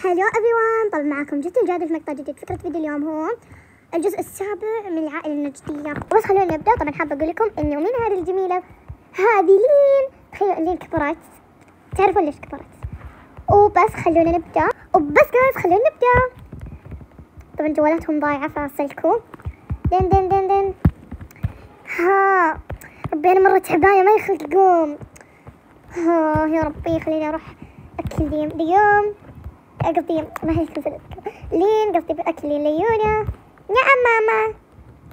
هلو everyone، طبعا معكم جد الجاد في مقطع جديد. فكرة فيديو اليوم هو الجزء السابع من العائلة النجدية. بس خلونا نبدأ. طبعا حابة أقول لكم إنه من هذه الجميلة هذه لين، تخيلوا لين كبرت. تعرفون ليش كبرت؟ وبس خلونا نبدأ. وبس جايز خلونا نبدأ. طبعا جوالاتهم ضايعة فسلكوا. دن دن دن دن. ها ربي أنا مرة تعبانة ما يخلق قوم. ها يا ربي خليني أروح أكل ديوم قصدي ما هي لين، قصدي بأكل ليونة. نعم ماما.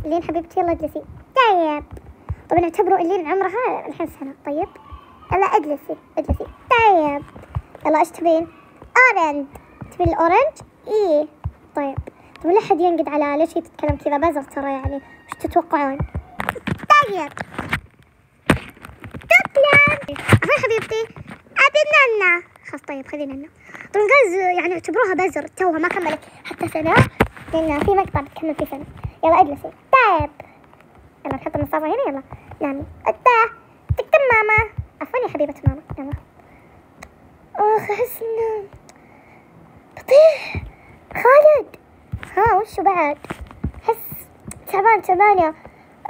لين حبيبتي يلا اجلسي. طيب طبعا اعتبروا اللين عمرها الحين سنة. طيب يلا اجلسي. طيب يلا ايش تبين؟ اورنج. تبين الاورنج؟ ايه طيب. طب لا حد ينقد على ليش هي تتكلم كذا بزر ترى، يعني وش تتوقعون؟ طيب تسلم. عفوا حبيبتي ابي نانا. خلاص طيب خذي نانا. طبعا جايز يعني اعتبروها بزر توها ما كملت حتى سنة، لأن في مقطع بتكمل في سنة. يلا اجلسي. طيب يلا نحط المصاصة هنا. يلا نامي. تكتب ماما. عفوا يا حبيبة ماما. يلا. أحس إنه بطيح. خالد ها وشو بعد؟ أحس تعبانة.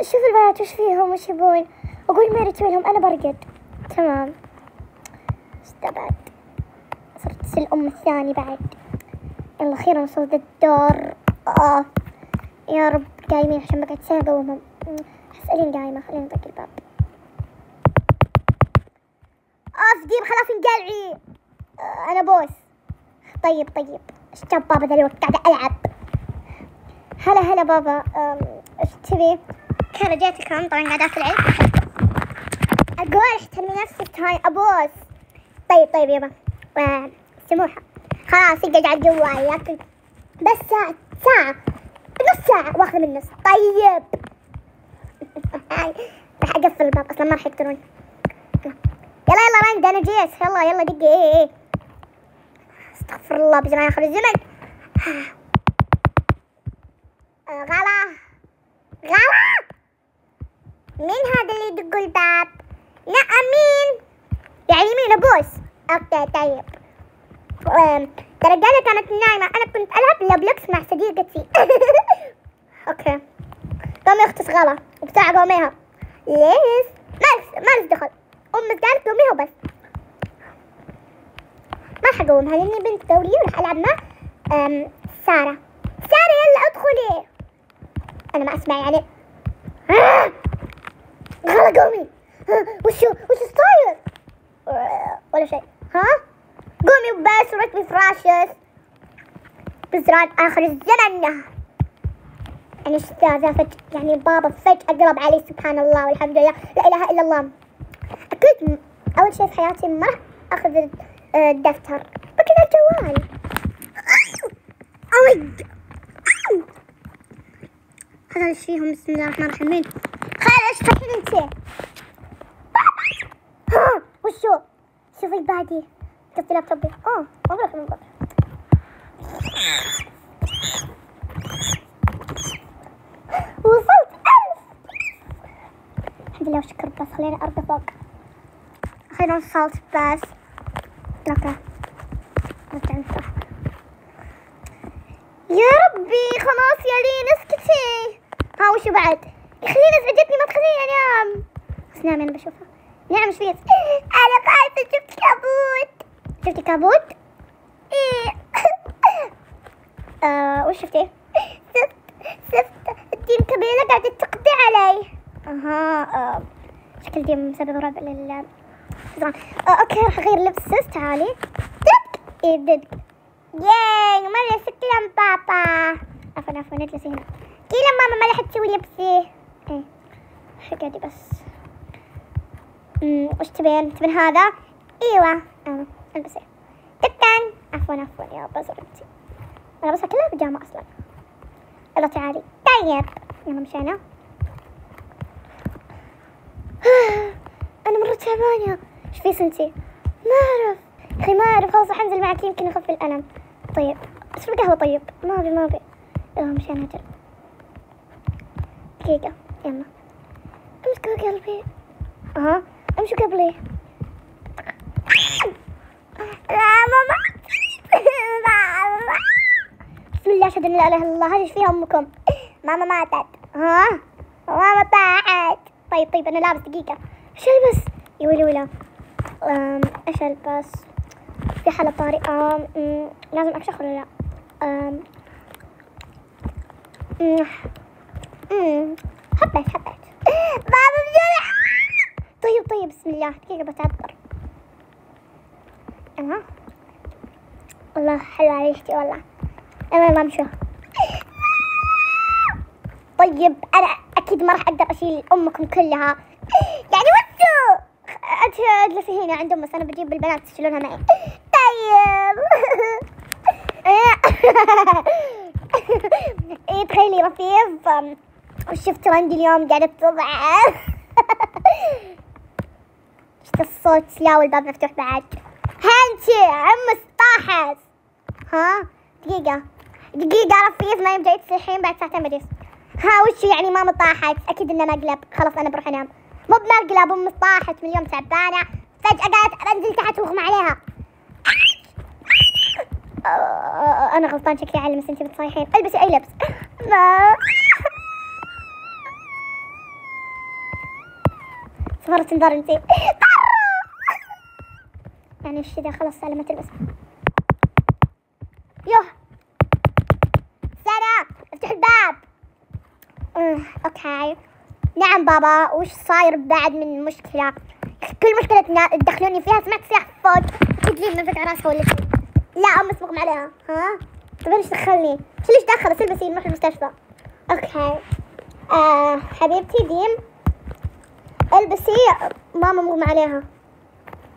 شوف البنات وش فيهم وش يبون. أقول ماري تسوي لهم أنا برقد. تمام. استبعد صرت الأم الثاني بعد. يلا أخيرا وصلت الدور. يا رب قايمين عشان بقعد ساعة قومهم. حسألين قايمة. خلينا نطق الباب. ديم خلاص انقلعي. أنا بوس. طيب ايش جاب بابا ذا الوقت؟ قاعدة ألعب. هلا بابا. ايش تبي؟ كان جيتكم طبعا قاعدة أكل عيش. أقول احترمي نفسك هاي أبوس. طيب يابا. سموحة خلاص اقعد على الجوال ياكل بس ساعة نص ساعة واخذ من النص. طيب راح اقفل الباب اصلا ما راح يقدرون. يلا رند انا جيت. يلا دقي. ايه استغفر الله بزمان اخر الزمن. غلا مين هذا اللي يدق الباب؟ لا مين يعني مين؟ ابوس. اوكي طيب. ترى الرجالة كانت نايمة، أنا كنت ألعب لابلوكس مع صديقتي. أوكي قومي أختي غلا وبتاع قوميها. ليش؟ ما لس دخل. أمك قالت قوميها وبس. ما راح أقومها لأني بنت دورية وراح ألعب مع سارة. يلا ادخلي. أنا ما أسمع يعني. غلا قومي. وش صاير؟ ولا شيء. قومي وبس وركبي فراشك بزران آخر الزمن. يعني أستاذة فجأة يعني بابا فجأة قرب علي. سبحان الله والحمد لله لا إله إلا الله. أكيد أول شيء في حياتي ما راح أخذ الدفتر بكذا الجوال. هذا ايش فيهم؟ بسم الله الرحمن الرحيم. خير ايش تحين انت؟ وشو؟ شوفي بادي قصدي لابتوبي. مبروك وصلت 1000. الحمد لله وشكر. بس خليني أرقى فوق. أخيرا وصلت بس. اوكي يا ربي خلاص يا لين اسكتي. وشو بعد؟ خليني اسعدتني ما تخليني انام. بس نامي انا بشوفها. نعم ايش فيك؟ انا خايفة شفت كابوت. شفتي كابوت؟ ايه. وش شفتي؟ شفت الديم كبيرة قاعدة تقضي علي. شكل ديم مسبب رعب لل اوكي راح اغير لبس. تعالي. ايه دق. ياي مرة سكلم بابا. عفوا اجلسي هنا. كيلا ماما ما راح تسوي لبسي. ايه قاعدي بس. وش تبين هذا؟ ايوه البسي. جدا عفوا يا بزرتي. انا بس كلها بيجامة اصلا. يلا تعالي. طيب يلا مشينا. انا مرة تعبانة. ايش في سنتي؟ ما اعرف خلاص راح انزل معك يمكن اخف الالم. طيب اشرب قهوة. طيب ما ابي. يلا مشينا اجل دقيقة. يلا امسكوا قلبي. امشوا قبلي. لا ماما. لي اشهد ان لا اله الا الله. هذه ايش فيها امكم؟ ماما ماتت. ها ماما طاحت. طيب انا لابس دقيقه. ايش البس؟ يا ويلي ولا ايش البس؟ في حالة طارئة لازم اكشخ ولا لا؟ حبيت بابا بسرعة. طيب بسم الله دقيقة بتعطر. والله حلوة ريحتي والله. انا ما بشوف. طيب انا اكيد ما راح اقدر اشيل امكم كلها يعني وشو. اجلسي هنا عند امك، انا بجيب البنات يشيلونها معي. طيب ايه تخيلي رفيف وشفت ترندي اليوم قاعدة تضع. شفت الصوت لا والباب مفتوح بعد. هانتي عم طاحت. ها دقيقة رفيف ما يبدأ الحين بعد ساعتين بجلس. ها وش يعني ماما طاحت؟ اكيد انه مقلب. خلاص انا بروح انام. مو بمقلب، امي طاحت من اليوم تعبانة فجأة قالت انزل تحت واغمى عليها. انا غلطان شكلي على بس انتي بتصيحين. البسي اي لبس. ما صفرت انذار انتي. يعني ايش ذا؟ خلاص سالمة تلبس. يوه سارة افتح الباب. اوكي نعم بابا. وش صاير بعد من مشكلة؟ كل مشكلة تدخلوني فيها. سمعت صياح فوق اكيد لي منفك على راسها ولا شيء. لا امي مغمى عليها. ها طيب ايش دخلني؟ ليش دخل؟ بس البسي نروح المستشفى. اوكي حبيبتي ديم البسي. ماما مغمى عليها.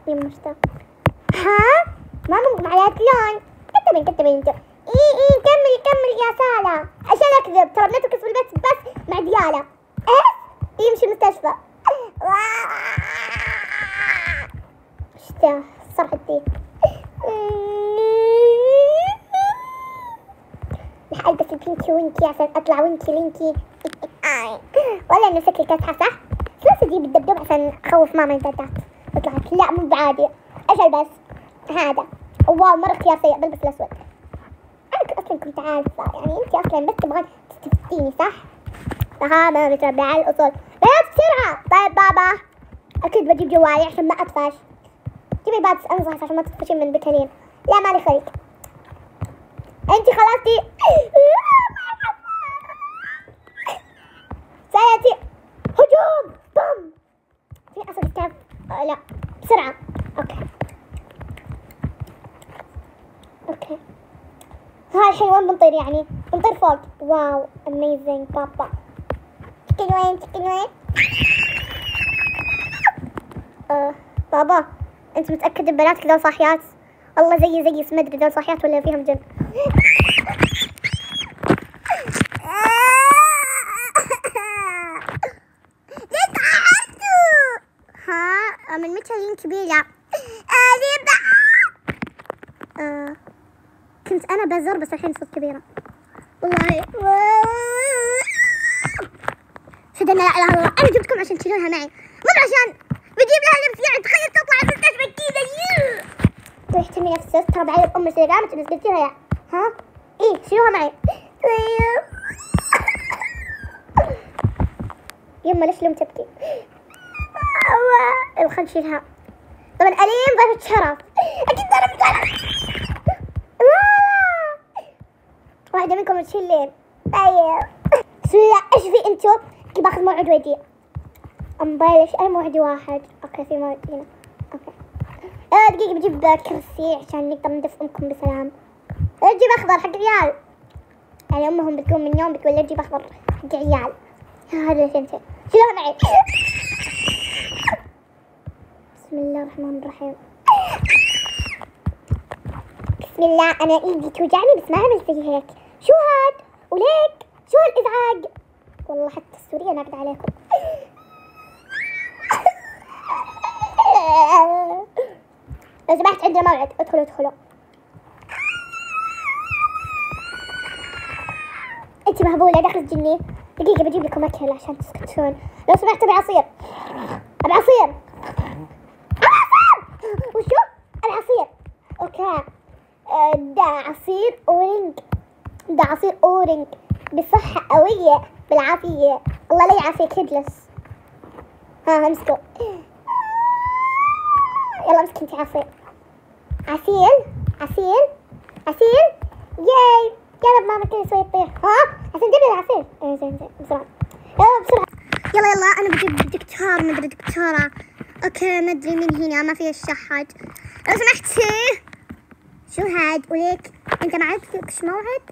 ديم مشتاق. ها ماما مغمى عليها شلون؟ كتبين انت. ايه كمل يا سالة. عشان اكذب ترى بنتك في البيت بس مع ديالة. ايه يمشي المستشفى. ايش ذا الصرخة دي؟ رح البس البينكي وينكي عشان اطلع وينكي لينكي. ولا انه شكلي كاسحة صح؟ ثلاثة دي بالدبدوب عشان اخوف ماما انت طلعت. لا مو بعادي. ايش البس؟ هذا. واو مرة اختيار سيء. بلبس الاسود. انا اصلا كنت عارفة يعني انت اصلا بس تبغين تستفتيني صح؟ ما بتربي على الاصول. بنات بسرعة. طيب بابا اكيد بجيب جوالي عشان ما اطفش. جيبي بادس انصح عشان ما تطفشين من بكالين. لا مالي خليك انتي خلصتي. سيأتي هجوم بوم. في اصل كتاب لا بسرعة. اوكي ها الحين وين بنطير يعني؟ بنطير فوق. واو اميزنج بابا. تكن وين؟ بابا انت متأكد بناتك ذول صاحيات؟ والله زي ما ادري ذول صاحيات ولا فيهم جن. ها من متى لين كبيرة؟ كنت انا بزر بس الحين صرت كبيرة والله. شهد ان لا اله الا الله. انا جبتكم عشان تشيلونها معي مو عشان بجيب لها لبس يعني. تخيل تطلع المستشفى كذا. تحتمي نفسك ترى بعد امك اللي قامت بس قلت لها ها ايه شيلوها معي. يما ليش لم تبكي؟ خل نشيلها. طبعا أليم ضيفة شرف. أكيد ضربت واحدة منكم تشيل لين. طيب بسم الله. إيش في أنتو؟ كي باخذ موعد ودي. بلاش أي موعد واحد. أوكي في موعد هنا. أوكي دقيقة بجيب كرسي عشان نقدر ندف أمكم بسلام. جيب أخضر حق عيال. يعني أمهم بتقوم من النوم بتقول جيب أخضر حق عيال. هذا الثنتين شيلوها معي. بسم الله الرحمن الرحيم. بسم الله. أنا إيدي توجعني بس ما عملت زي هيك. شو هاد؟ وليك؟ شو هالإزعاج؟ والله حتى السورية ناقد عليكم. لو سمحت عندنا موعد. ادخلوا. انتي مهبولة داخل الجني. دقيقة بجيب لكم أكل عشان تسكتون. لو سمحت أبي عصير. وشو؟ العصير. اوكي ده عصير اورنج ده عصير أورنج بصحة قوية بالعافية. الله لا يعافيك هدلس. ها امسكوا. يلا امسك انت عصير. عسيل ياي. يلا ماما كذا شوية طير. ها عشان جيب لي العصير. زين بسرعة. يلا بسرعة. يلا انا بجيب دكتور مدري دكتورة. اوكي مدري مين هنا ما في الشحات. لو سمحتي. شو هاد وليك انت ما عندكش موعد؟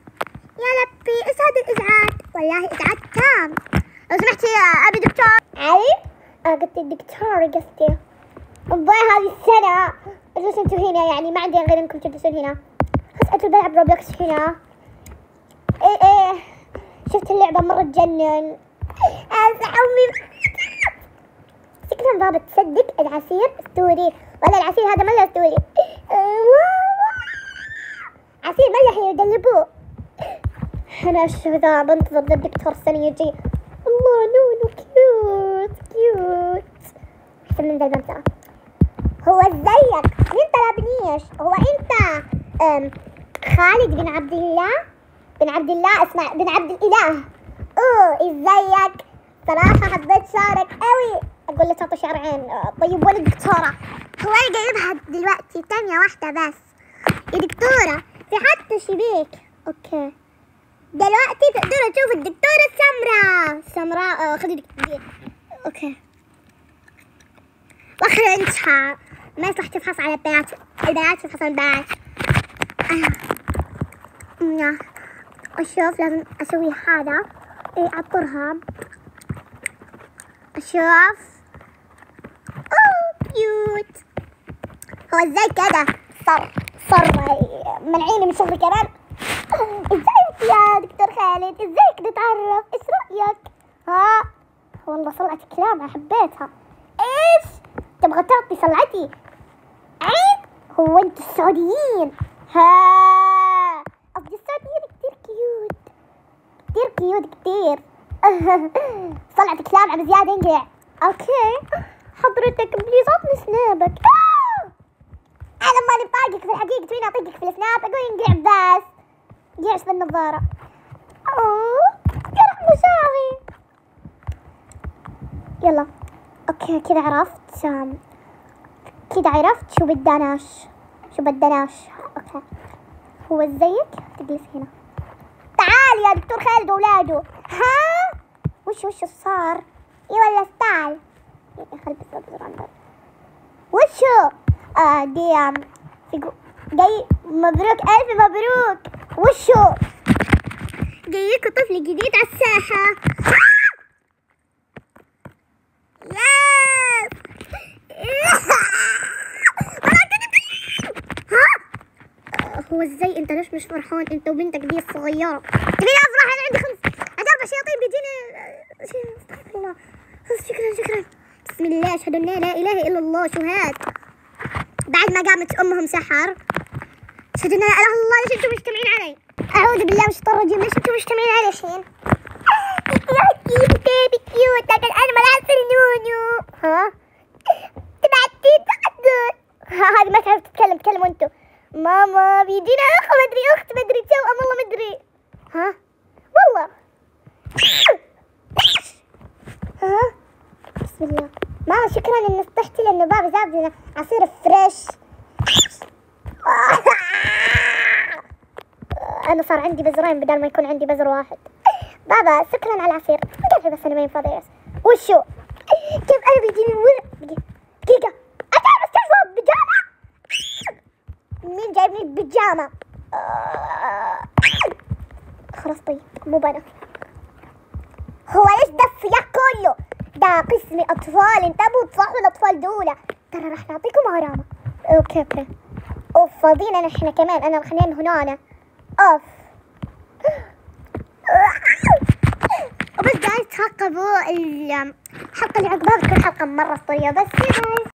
يا لبي ايش هذا الازعاج؟ والله ازعاج تام. لو سمحتي ابي دكتور. علي؟ قلت الدكتور قصدي. الظاهر هذه السنة اجلسوا انتوا هنا يعني ما عندي غير انكم تجلسون هنا. بس انتوا بلعب روبلوكس هنا. ايه شفت اللعبة مرة تجنن. امي فكرة بابا تصدق العصير استوري ولا العصير هذا ملا استوري. عصير ملح يقلبوه. انا شو ذا بنتظر الدكتور السنة يجي. الله نونو كيوت احسن من ذا البنت. هو ازيك؟ مين طلبنيش؟ هو انت خالد بن عبد الله اسمع بن عبد الاله. ازيك؟ صراحة حبيت شعرك قوي. اقول له تعطي شعر عين. طيب وين الدكتورة؟ هو انا جايبها دلوقتي ثانية واحدة بس. يا دكتورة في حد شبيك. اوكي دلوقتي تقدروا تشوفوا الدكتورة سمراء. خذي دي. اوكي واخر انتها ما يصلح تفحص على البنات تفحص على البنات. اشوف لازم اسوي هذا. اعطرها اشوف. كيوت. هو ازاي كذا صار منعيني من شغلي كمان. ازيك يا دكتور خالد؟ ازيك نتعرف؟ ايش رأيك؟ ها والله صلعة كلامها حبيتها. ايش تبغى تعطي صلعتي؟ عيب هو انتوا السعوديين. ها قصدي السعوديين كتير صلعتك لامعة بزيادة انقلع. اوكي حضرتك بليز عطني سنابك. انا ماني طايقك في الحقيقة تبيني اطيقك في السناب. اقول انقلع بس جيش بالنظارة. جرح مشاعري. يلا اوكي كذا عرفت شو بدناش. اوكي هو ازيك؟ تجلس هنا. تعال يا دكتور خالد واولاده. ها وش صار؟ ايه ولا ستايل؟ وشو؟ دي جاي مبروك الف مبروك. وشو؟ جايكوا طفل جديد على الساحة. هو ازاي انت ليش مش فرحان انت وبنتك دي الصغيرة؟ تبيني افرح؟ انا عندي 4 شياطين بيجيني. استغفر الله. شكرا بسم الله اشهد ان لا اله الا الله. شهاد بعد ما قامت امهم سحر. اشهد ان لا اله الا الله. ليش انتم مجتمعين علي؟ اعوذ بالله من الشيطان الرجيم. ليش انتم مجتمعين علي شين؟ كيوت لكن انا ما العب نونو. ها تبعتي تقدر. هذه ما تعرف تتكلم انتم. ماما بيجينا اخت مدري توأم والله مدري. ها والله ها بسم الله. ماما شكرا ان نصحتي لانه بابا جاب لنا عصير فريش. انا صار عندي بزرين بدل ما يكون عندي بزر واحد. بابا شكرا على العصير. بس انا ما ينفضل. وشو كيف انا بيجيني دقيقة اتعرف تشوف بيجامة. مين جايبني بيجامة؟ خلاص طيب مو بنا. هو ليش ده الصياح كله؟ ده قسم اطفال انتبهوا تصحوا الاطفال دول. ترى راح نعطيكم غرامة. اوكي اوف فاضيين احنا كمان. انا خلينا هنا اوف. وبس جايز ترقبوا الحلقة اللي عقبها بتكون حلقة مرة اسطورية. بس